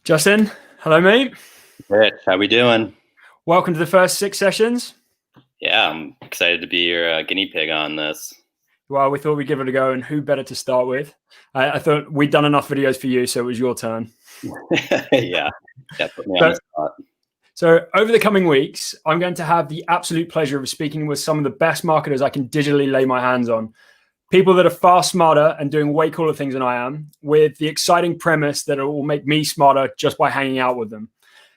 Justin, hello mate. Rich, how we doing? Welcome to the first 6 sessions. Yeah, I'm excited to be your guinea pig on this. Well, we thought we'd give it a go, and who better to start with? I thought we'd done enough videos for you, so it was your turn. yeah, put me on the spot. So over the coming weeks, I'm going to have the absolute pleasure of speaking with some of the best marketers I can digitally lay my hands on. People that are far smarter and doing way cooler things than I am, with the exciting premise that it will make me smarter just by hanging out with them.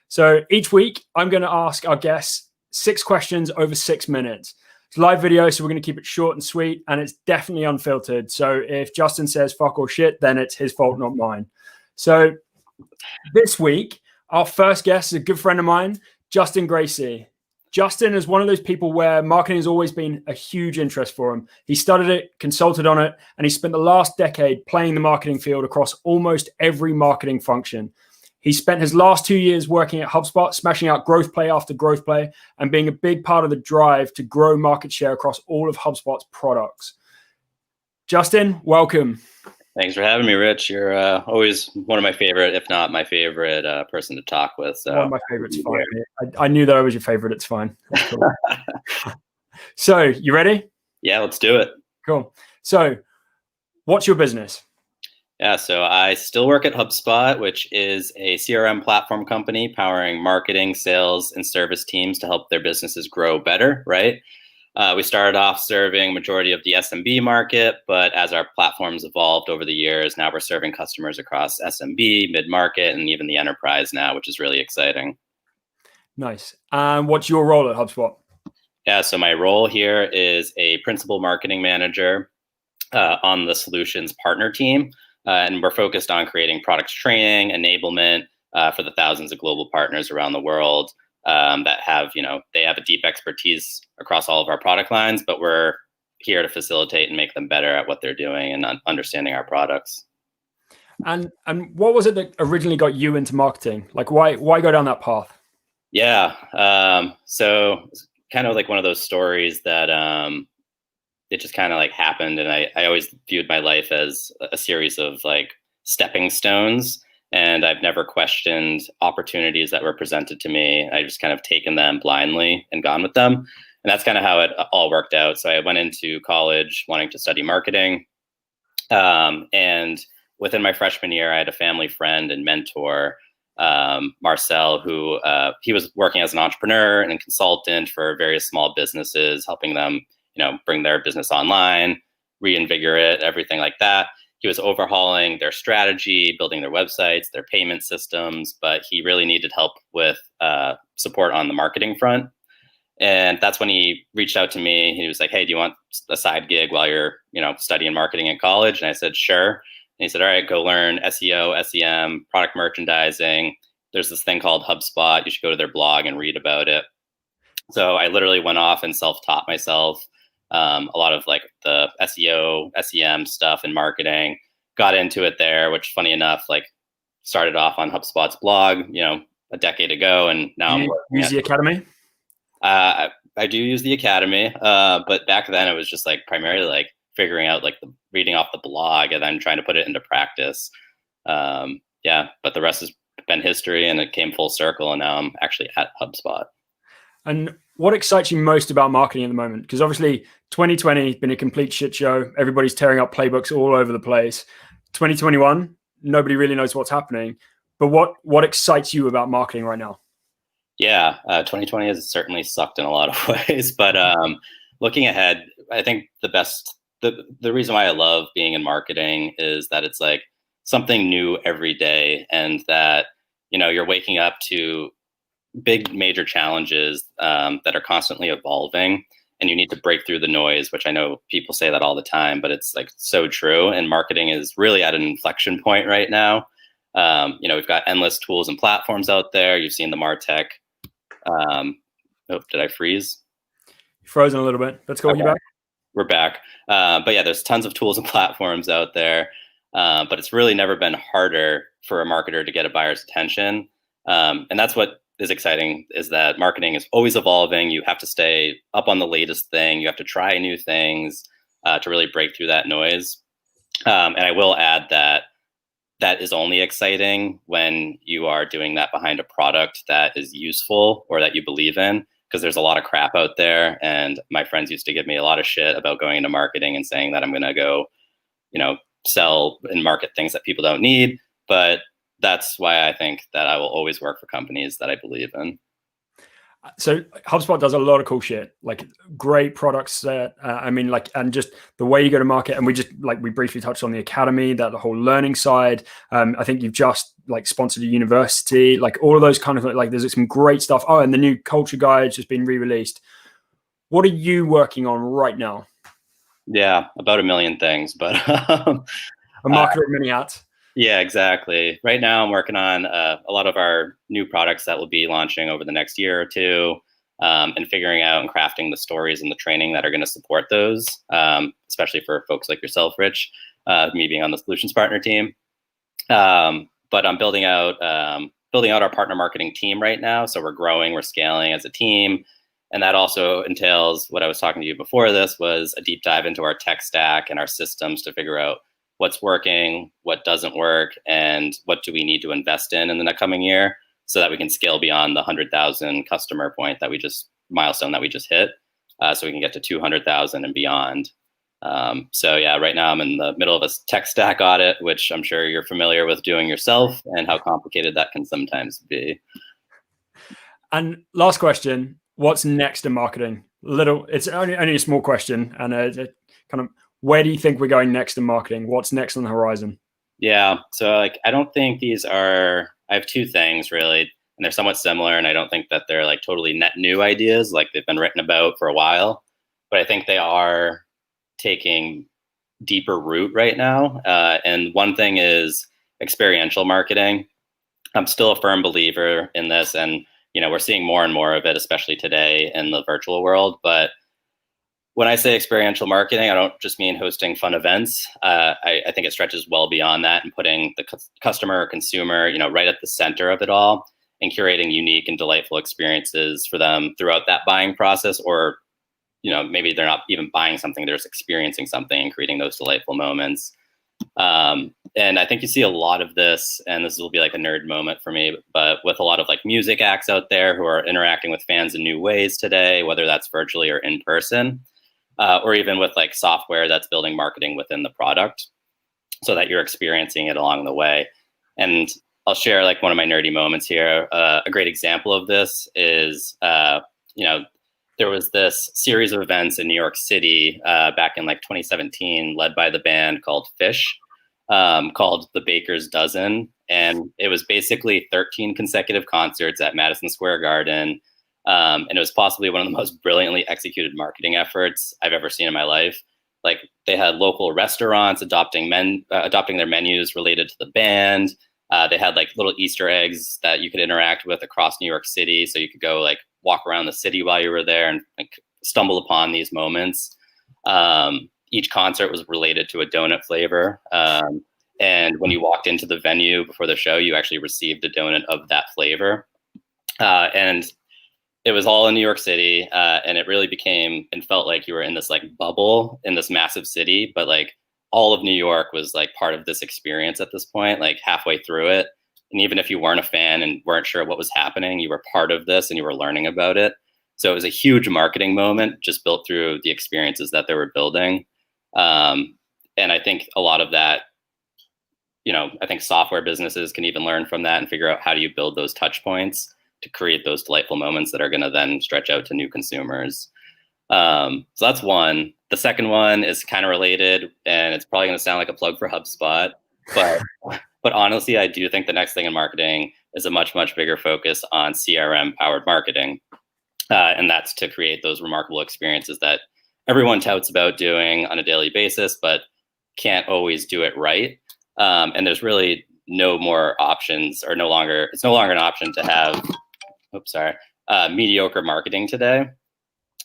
So each week, I'm going to ask our guests 6 questions over 6 minutes. It's live video, so we're going to keep it short and sweet, and it's definitely unfiltered. So if Justin says fuck or shit, then it's his fault, not mine. So this week, our first guest is a good friend of mine, Justin Graci. Justin is one of those people where marketing has always been a huge interest for him. He studied it, consulted on it, and he spent the last decade playing the marketing field across almost every marketing function. He spent his last 2 years working at HubSpot, smashing out growth play after growth play, and being a big part of the drive to grow market share across all of HubSpot's products. Justin, welcome. Thanks for having me, Rich. You're always one of my favorite, if not my favorite person to talk with. So one of my favorites. Fine. I knew that I was your favorite. It's fine. Cool. So you ready? Yeah, let's do it. Cool. So what's your business? Yeah, so I still work at HubSpot, which is a CRM platform company powering marketing, sales, and service teams to help their businesses grow better, right? We started off serving majority of the SMB market, but as our platforms evolved over the years, now we're serving customers across SMB, mid-market, and even the enterprise now, which is really exciting. Nice. And what's your role at HubSpot? Yeah, so my role here is a principal marketing manager on the solutions partner team. And we're focused on creating products training, enablement for the thousands of global partners around the world that have, they have a deep expertise across all of our product lines, but we're here to facilitate and make them better at what they're doing and understanding our products. And what was it that originally got you into marketing? Like, why go down that path? Yeah, so it's kind of like one of those stories that it just kind of like happened. And I always viewed my life as a series of like stepping stones. And I've never questioned opportunities that were presented to me. I just kind of taken them blindly and gone with them. And that's kind of how it all worked out. So I went into college wanting to study marketing. And within my freshman year, I had a family friend and mentor, Marcel, who he was working as an entrepreneur and a consultant for various small businesses, helping them bring their business online, reinvigorate, everything like that. He was overhauling their strategy, building their websites, their payment systems, but he really needed help with support on the marketing front. And that's when he reached out to me. He was like, "Hey, do you want a side gig while you're, studying marketing in college?" And I said, "Sure." And he said, "All right, go learn SEO, SEM, product merchandising. There's this thing called HubSpot. You should go to their blog and read about it." So I literally went off and self-taught myself. A lot of like the SEO, SEM stuff and marketing, got into it there, which funny enough, like started off on HubSpot's blog, a decade ago. And now I'm use the academy. I do use the academy. But back then it was just like primarily like figuring out like reading off the blog and then trying to put it into practice. Yeah, but the rest has been history and it came full circle. And now I'm actually at HubSpot. And what excites you most about marketing at the moment? Because obviously 2020 has been a complete shit show. Everybody's tearing up playbooks all over the place. 2021, nobody really knows what's happening. But what excites you about marketing right now? Yeah, 2020 has certainly sucked in a lot of ways. But looking ahead, I think the reason why I love being in marketing is that it's like something new every day, and that you're waking up to big major challenges that are constantly evolving, and you need to break through the noise, which I know people say that all the time, but it's like so true. And marketing is really at an inflection point right now. We've got endless tools and platforms out there. You've seen the MarTech. Did I freeze? You're frozen a little bit. Let's go. Okay. You back? We're back. But yeah, there's tons of tools and platforms out there. But it's really never been harder for a marketer to get a buyer's attention. And that's what is exciting, is that marketing is always evolving. You have to stay up on the latest thing. You have to try new things to really break through that noise. And I will add that that is only exciting when you are doing that behind a product that is useful or that you believe in, because there's a lot of crap out there. And my friends used to give me a lot of shit about going into marketing and saying that I'm going to go, sell and market things that people don't need. But that's why I think that I will always work for companies that I believe in. So HubSpot does a lot of cool shit, like great products. And just the way you go to market. And we briefly touched on the academy, that the whole learning side. I think you've just sponsored a university, like all of those kind of there's some great stuff. Oh, and the new culture guide just been re-released. What are you working on right now? Yeah, about a million things, but a marketer of many hats. Yeah, exactly. Right now, I'm working on a lot of our new products that will be launching over the next year or two, and figuring out and crafting the stories and the training that are going to support those, especially for folks like yourself, Rich, me being on the solutions partner team. But I'm building out our partner marketing team right now. So we're growing, we're scaling as a team. And that also entails what I was talking to you before this was a deep dive into our tech stack and our systems to figure out what's working, what doesn't work, and what do we need to invest in the coming year so that we can scale beyond the 100,000 customer milestone that we just hit, so we can get to 200,000 and beyond. So yeah, right now I'm in the middle of a tech stack audit, which I'm sure you're familiar with doing yourself and how complicated that can sometimes be. And last question, what's next in marketing? It's only a small question, and kind of, where do you think we're going next in marketing? What's next on the horizon? Yeah, so I don't think I have two things really, and they're somewhat similar, and I don't think that they're totally net new ideas, they've been written about for a while, but I think they are taking deeper root right now. And one thing is experiential marketing. I'm still a firm believer in this, and we're seeing more and more of it, especially today in the virtual world. But when I say experiential marketing, I don't just mean hosting fun events. I think it stretches well beyond that and putting the customer or consumer, right at the center of it all, and curating unique and delightful experiences for them throughout that buying process. Or, maybe they're not even buying something, they're just experiencing something and creating those delightful moments. And I think you see a lot of this, and this will be a nerd moment for me, but with a lot of music acts out there who are interacting with fans in new ways today, whether that's virtually or in person. Or even with software that's building marketing within the product so that you're experiencing it along the way. And I'll share one of my nerdy moments here. A great example of this is, there was this series of events in New York City back in 2017, led by the band called Fish, called The Baker's Dozen. And it was basically 13 consecutive concerts at Madison Square Garden. And it was possibly one of the most brilliantly executed marketing efforts I've ever seen in my life. They had local restaurants adopting their menus related to the band. They had little Easter eggs that you could interact with across New York City. So you could go walk around the city while you were there and stumble upon these moments. Each concert was related to a donut flavor. And when you walked into the venue before the show, you actually received a donut of that flavor. And it was all in New York City, and it really became and felt like you were in this bubble in this massive city. But all of New York was part of this experience at this point, halfway through it. And even if you weren't a fan and weren't sure what was happening, you were part of this and you were learning about it. So it was a huge marketing moment just built through the experiences that they were building. And I think a lot of that, I think software businesses can even learn from that and figure out how do you build those touch points to create those delightful moments that are going to then stretch out to new consumers. So that's one. The second one is kind of related, and it's probably going to sound like a plug for HubSpot, but honestly, I do think the next thing in marketing is a much, much bigger focus on CRM powered marketing. And that's to create those remarkable experiences that everyone touts about doing on a daily basis, but can't always do it right. And there's really no more options, or it's no longer an option to have mediocre marketing today.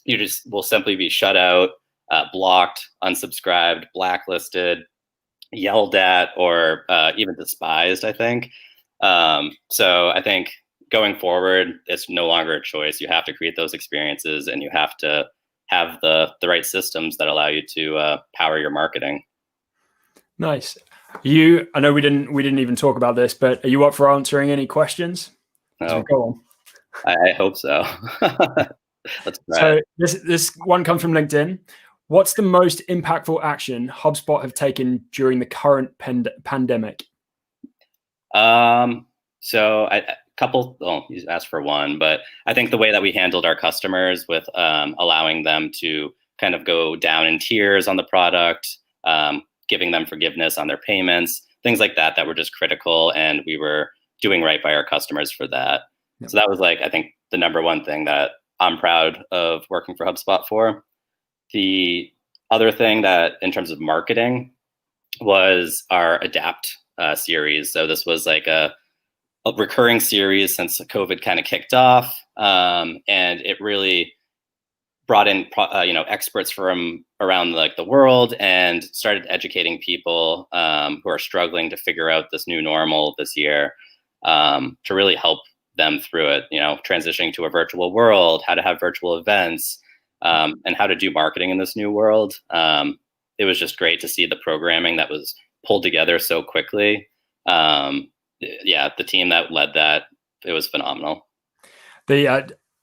You just will simply be shut out, blocked, unsubscribed, blacklisted, yelled at, or even despised, I think. So I think going forward, it's no longer a choice. You have to create those experiences, and you have to have the right systems that allow you to power your marketing. Nice. I know we didn't even talk about this, but are you up for answering any questions? No, Go on. I hope so. Let's try So it. this one comes from LinkedIn. What's the most impactful action HubSpot have taken during the current pandemic? So a couple, well, you asked for one, but I think the way that we handled our customers with allowing them to kind of go down in tiers on the product, giving them forgiveness on their payments, things like that, that were just critical. And we were doing right by our customers for that. Yep. So that was like, I think the number one thing that I'm proud of working for HubSpot for. The other thing that in terms of marketing was our Adapt series. So this was like a recurring series since COVID kind of kicked off. And it really brought in experts from around like the world and started educating people who are struggling to figure out this new normal this year, to really help them through it, transitioning to a virtual world, how to have virtual events, and how to do marketing in this new world. It was just great to see the programming that was pulled together so quickly. The team that led that, it was phenomenal.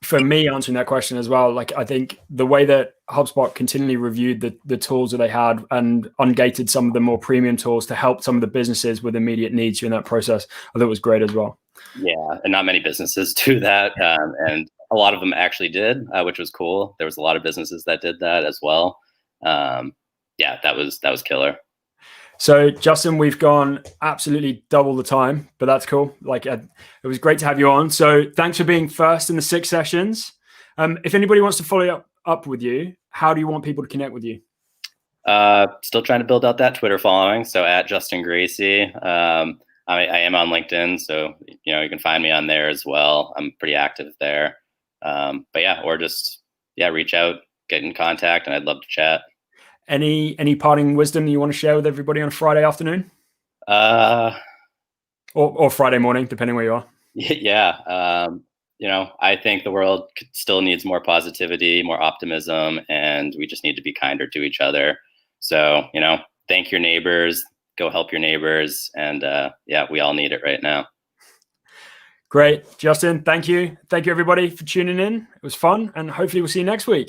For me, answering that question as well, like I think the way that HubSpot continually reviewed the tools that they had and ungated some of the more premium tools to help some of the businesses with immediate needs during that process, I thought was great as well. Yeah, and not many businesses do that, and a lot of them actually did, which was cool. There was a lot of businesses that did that as well. That was killer. So Justin, we've gone absolutely double the time, but that's cool. It was great to have you on. So thanks for being first in the 6 sessions. If anybody wants to follow up with you, how do you want people to connect with you? Still trying to build out that Twitter following. So at Justin Graci. I am on LinkedIn, so you can find me on there as well. I'm pretty active there. Or just reach out, get in contact, and I'd love to chat. Any parting wisdom you want to share with everybody on a Friday afternoon? Or Friday morning, depending where you are. Yeah. I think the world still needs more positivity, more optimism, and we just need to be kinder to each other. So, thank your neighbors, go help your neighbors. And we all need it right now. Great. Justin, thank you. Thank you, everybody, for tuning in. It was fun. And hopefully we'll see you next week.